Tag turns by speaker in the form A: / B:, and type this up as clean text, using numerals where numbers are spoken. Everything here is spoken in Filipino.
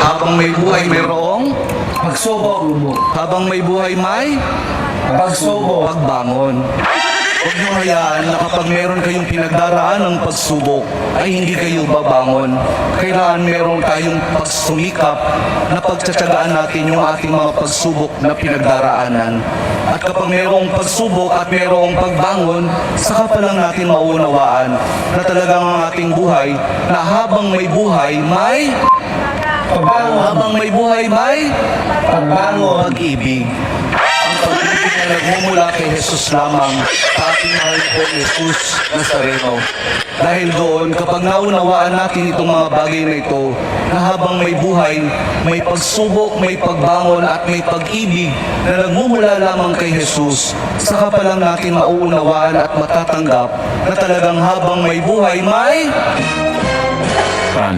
A: Habang may buhay mayroong
B: Pagsubok.
A: habang may buhay may
B: Pagsubok.
A: pagbangon. Huwag niyo hayaan na kapag meron kayong pinagdaraan ng pagsubok ay hindi kayo babangon. Kailangan meron tayong pagsumikap na pagtsatsagaan natin yung ating mga pagsubok na pinagdaraanan. At kapag merong pagsubok at merong pagbangon, saka pa lang natin maunawaan na talagang ang ating buhay na habang may buhay may
B: Pagbangon.
A: habang may buhay may
B: Pagbangon.
A: pag-ibig. Ang pag-ibig na nagmumula kay Jesus lamang sa ating mahal po Jesus Nazareno. Dahil doon, kapag naunawaan natin itong mga bagay na ito, na habang may buhay, may pagsubok, may pagbangon at may pag-ibig na nagmumula lamang kay Jesus, saka pa lang natin mauunawaan at matatanggap na talagang habang may buhay, may
C: Run.